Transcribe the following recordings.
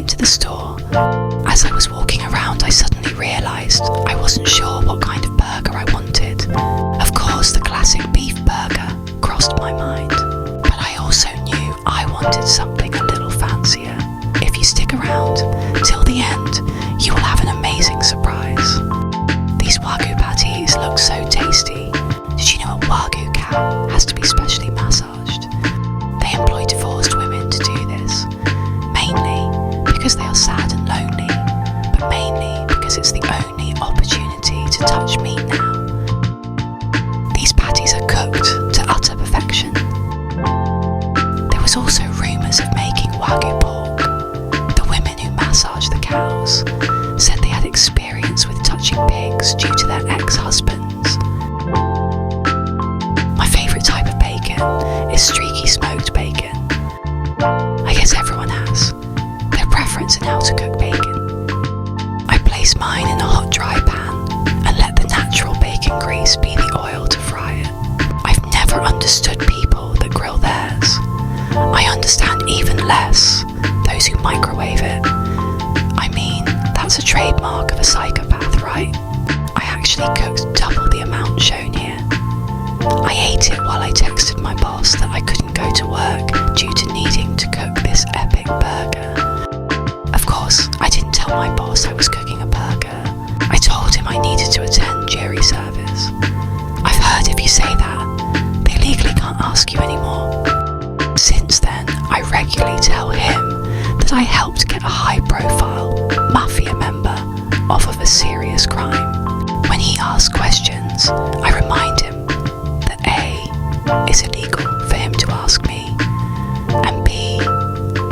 went to the store. As I was walking around, I suddenly realised I wasn't sure what kind of burger I wanted. Of course, the classic beef burger crossed my mind, but I also knew I wanted something a little fancier. If you stick around till the end, you will have an amazing surprise. These Wagyu patties look so tasty. Did you know a Wagyu cow has to be specially massaged? They employ divorced women to do this, mainly because they are sad and lonely, but mainly because it's the only opportunity to touch meat now. These patties are cooked to utter perfection. There was also rumours of making Wagyu pork. The women who massage the cows said they had experience with touching pigs due to their ex-husbands. My favourite type of bacon is streaky smoked bacon. I guess everyone has their preference in how to cook bacon. I place mine in a hot dry pan and let the natural bacon grease be the oil to fry it. I've never understood people that grill theirs. I understand even less those who microwave it. I mean, that's a trademark of a psychopath, right? I actually cooked double the amount shown here. I ate it while I texted my boss that I couldn't go to work due to needing to cook this epic burger. Of course, I didn't tell my boss I was cooking a burger. I told him I needed to attend jury service. I've heard if you say that, they legally can't ask you anymore. Since then, I regularly tell him that I helped get a high-profile mafia member off of a serious crime. When he asks questions, I remind him that A, it's illegal for him to ask me, and B,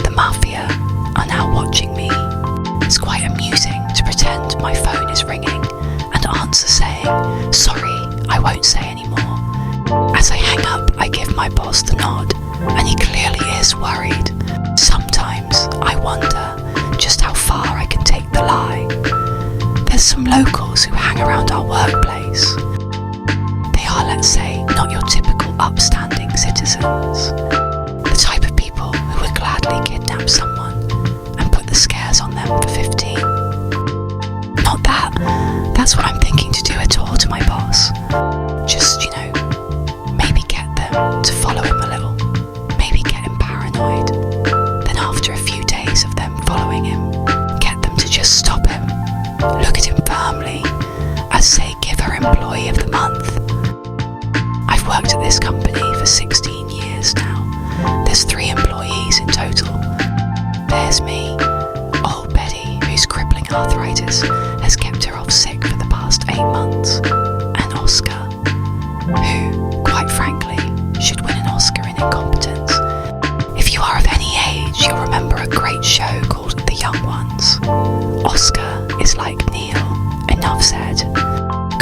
the mafia are now watching me. It's quite amusing to pretend my phone is ringing and answer saying, "Sorry, I won't say anymore." As I hang up, I give my boss the nod, and he clearly is worried. Sometimes I wonder just how far I can take the lie. There's some locals who hang around our workplace. They are, let's say, not your typical upstanding citizens. The type of people who would gladly kidnap someone and put the scares on them for 15. Not that that's what I'm thinking to do at all to my boss. Just, maybe get them to follow him a little. Maybe get him paranoid. Then after a few days of them following him, get them to just stop him. Look at him firmly, as say give her Employee of the Month. I've worked at this company for 16 years now. There's 3 employees in total. There's me, old Betty, whose crippling arthritis has kept her off sick for the past 8 months, and Oscar, who, quite frankly, should win an Oscar in incompetence. If you are of any age, you'll remember a great show called The Young Ones. Oscar is like Neil. Enough said.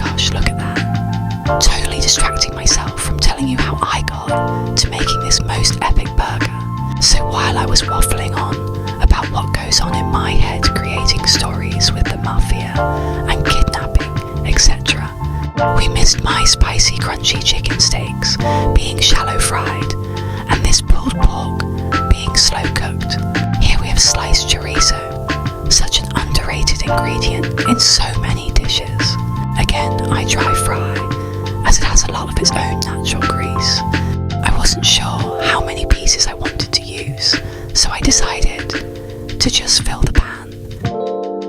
Gosh, look at that. Totally distracting myself from telling you how I got to making this most epic burger. So while I was waffling on about what goes on in my head creating stories with the mafia and kidnapping, etc., we missed my spicy crunchy chicken steaks being shallow fried and this pulled pork being slow cooked. Here we have sliced chorizo, such an underrated ingredient in so many dishes. Again, I dry fry, as it has a lot of its own natural grease. I wasn't sure how many pieces I wanted to use, so I decided to just fill the pan.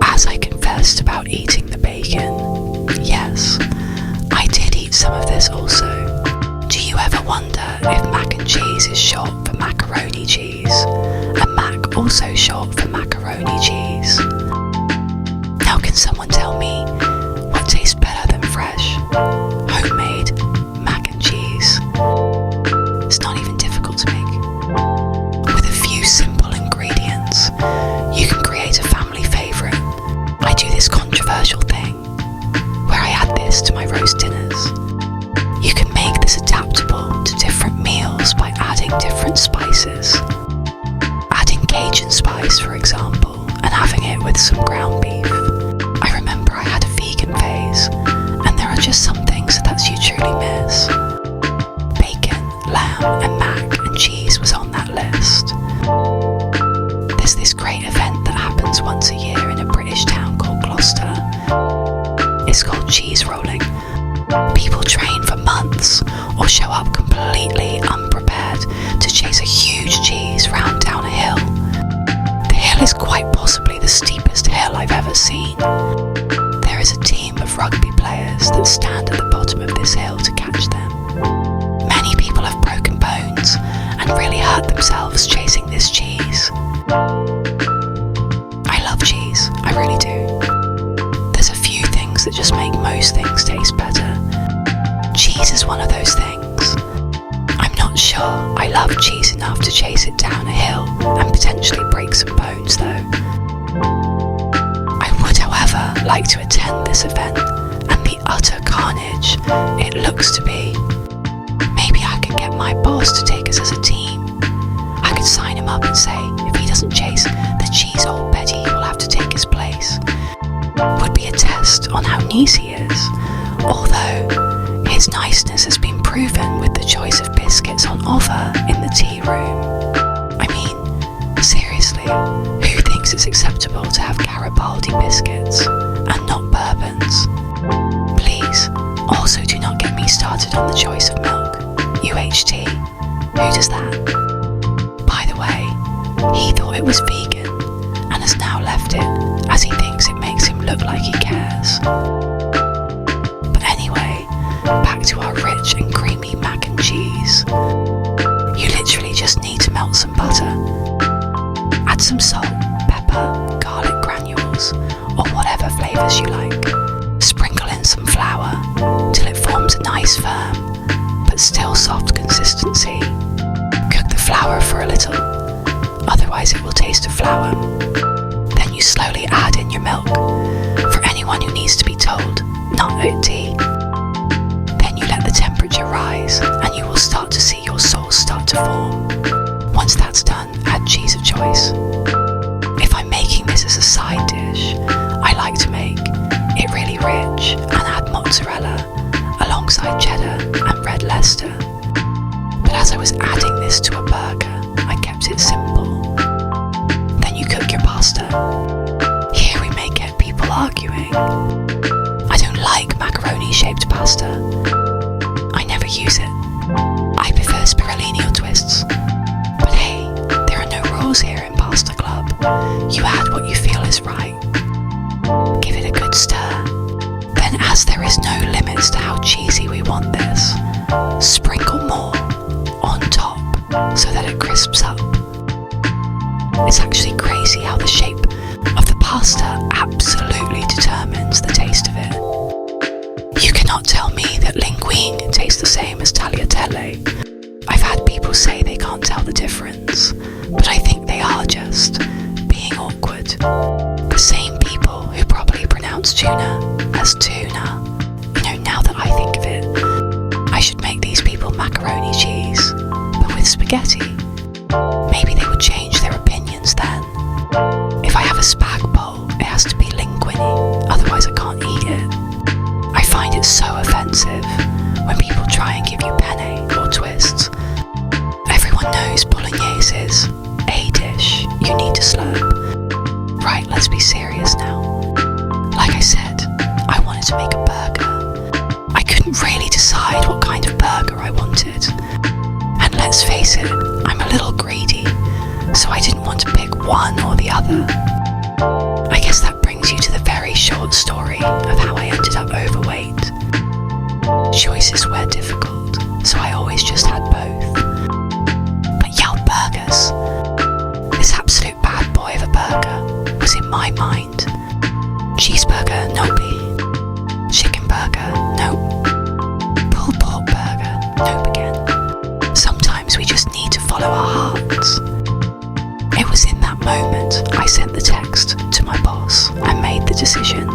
As I confessed about eating the bacon, yes, I did eat some of this also. Do you ever wonder if mac and cheese is short for macaroni cheese, and mac also short for macaroni cheese? Now can someone tell me what tastes better than fresh, homemade mac and cheese? It's not even difficult to make. With a few simple ingredients, you can create a family favourite. I do this controversial thing where I add this to my roast dinners. You can make this adaptable to different meals by adding different spices. Adding Cajun spice, for example, and having it with some ground beef. I remember I had a vegan phase, and there are just some things that you truly miss. Bacon, lamb, and mac and cheese was on that list. There's this great event that happens I've ever seen. There is a team of rugby players that stand at the bottom of this hill to catch them. Many people have broken bones and really hurt themselves chasing this cheese. I love cheese, I really do. There's a few things that just make most things taste better. Cheese is one of those things. I'm not sure I love cheese enough to chase it down a hill and potentially break some bones though. I would, however, like to attend this event and the utter carnage it looks to be. Maybe I could get my boss to take us as a team. I could sign him up and say if he doesn't chase the cheese old Betty, he will have to take his place. Would be a test on how nice he is, although his niceness has been proven with the choice of biscuits on offer in the tea room. I mean, seriously, who thinks it's acceptable to have Garibaldi biscuits and not bourbons? Please, also do not get me started on the choice of milk. UHT, who does that? By the way, he thought it was vegan and has now left it as he thinks it makes him look like he cares. But anyway, back to our rich and creamy mac and cheese. You literally just need to melt some butter. Add some salt, pepper, garlic granules, or whatever flavours you like. Sprinkle in some flour till it forms a nice firm but still soft consistency. Cook the flour for a little, otherwise it will taste of flour. Then you slowly add in your milk, for anyone who needs to be told, not oat tea. Then you let the temperature rise and you will start to see your sauce start to form. Once that's done, add cheese of choice. If I'm making this as a side dish, I like to make it really rich and add mozzarella alongside cheddar and red Leicester. But as I was adding this to a burger, I kept it simple. Then you cook your pasta. Here we may get people arguing. I don't like macaroni-shaped pasta. I never use it. I prefer spirulina or twists. But hey, there are no rules here in Pasta Club. You add what you feel is right. Give it a good stir. Then, as there is no limits to how cheesy we want this, sprinkle more on top so that it crisps up. It's actually crazy how the shape of the pasta absolutely determines the taste of it. You cannot tell me that linguine tastes the same as tagliatelle. I've had people say they can't tell the difference, but I think they are just being awkward. The same people who probably pronounce tuna as tuna. You know, now that I think of it, I should make these people macaroni cheese, but with spaghetti. Maybe they would change their opinions then. If I have a spag bowl, it has to be linguine, otherwise I can't eat it. I find it so offensive when people try and give you penne or twists. Everyone knows bolognese is a dish you need to slurp. Right, let's be serious now. Like I said, I wanted to make a burger. I couldn't really decide what kind of burger I wanted. And let's face it, I'm a little greedy, so I didn't want to pick one or the other. I guess that brings you to the very short story of how I ended up overweight. Choices were difficult, so I always just had both. But Yelp Burgers, this absolute bad boy of a burger, was in my mind. Cheeseburger, nope. Chicken burger, nope. Pulled pork burger, nope again. Sometimes we just need to follow our hearts. It was in that moment I sent the text to my boss and made the decision.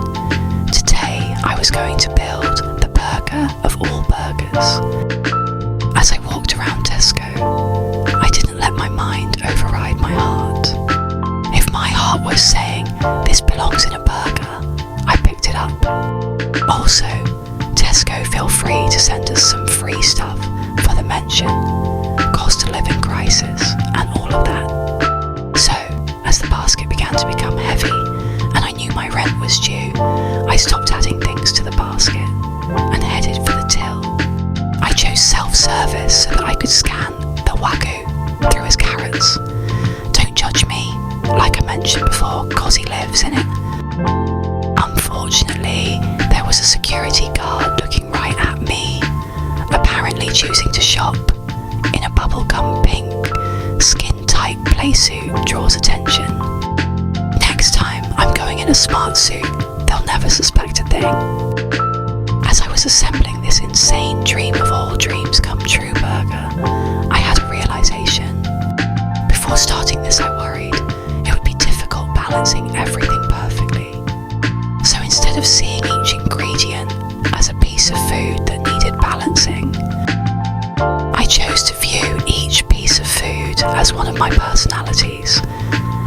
Today I was going to build the burger of all burgers. As I walked around Tesco, I didn't let my mind override my heart. If my heart was saying this belongs in a burger, I picked it up. Also, Tesco feel free to send us some free stuff for the mention, cost of living crisis and all of that. So, as the basket began to become heavy and I knew my rent was due, I stopped adding things to the basket and headed for the till. I chose self-service so that I could scan the Wagyu through his carrots. Don't judge me, like I mentioned before, 'cause he lives in it. security guard looking right at me, apparently choosing to shop in a bubblegum pink, skin-tight playsuit draws attention. Next time I'm going in a smart suit, they'll never suspect a thing. As I was assembling this insane dream of all dreams come true burger, I had a realization. Before starting this, I worried it would be difficult balancing everything perfectly. So instead of seeing each ingredient as a piece of food that needed balancing, I chose to view each piece of food as one of my personalities,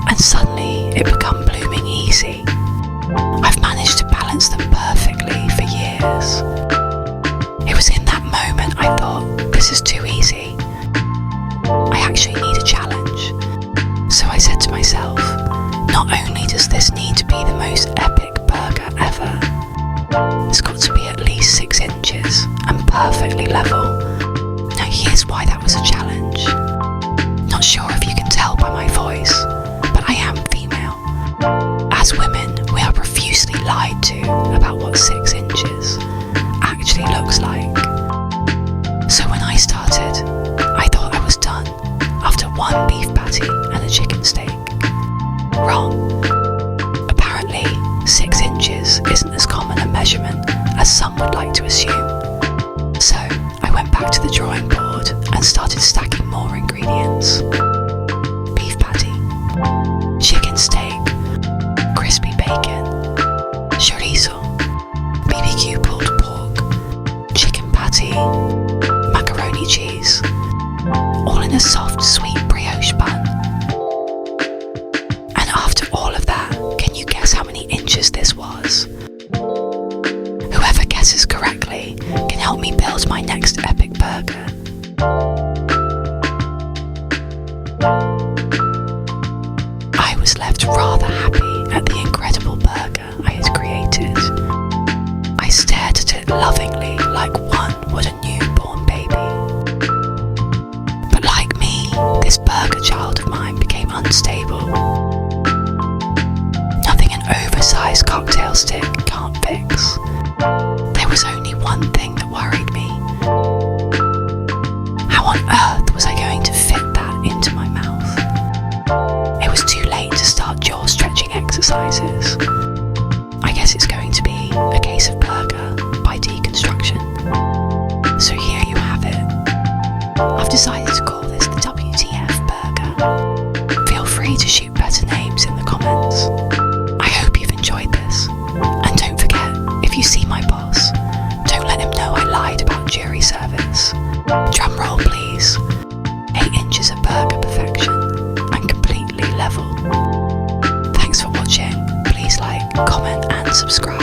and suddenly it became blooming easy. I've managed to balance them perfectly for years. It was in that moment I thought, this is too easy. I actually need a challenge. So I said to myself, not only does this need to be the most epic burger ever, it's got to be at least 6 inches and perfectly level. Now here's why that was a challenge. Not sure if you can tell by my voice, but I am female. As women, we are profusely lied to about what 6 inches actually looks like. So when I started, I thought I was done after 1 beef patty and a chicken steak. Wrong. Apparently, 6 inches isn't as common a measurement as some would like to assume. So I went back to the drawing board and started stacking more ingredients. Beef patty, chicken steak, crispy bacon, chorizo, BBQ pulled pork, chicken patty, macaroni cheese, all in a soft, sweet brioche bun. And after all of that, can you guess how many inches this was? Whoever guesses correctly can help me build my next epic burger. I was left rather happy at the incredible burger I had created. I stared at it lovingly like one would a newborn baby. But like me, this burger child of mine became unstable. Nothing an oversized cocktail stick can't fix. There was only one thing that worried me. How on earth was I going to fit that into my mouth? It was too late to start jaw stretching exercises. I guess it's going to be a case of burger by deconstruction. So here you have it. I've decided to call this the WTF burger. Feel free to shoot better names in the comments. I hope you've enjoyed this. And don't forget, if you see my boss, don't let him know I lied about jury service. Drum roll please. 8 inches of burger perfection and completely level. Thanks for watching. Please like, comment and subscribe.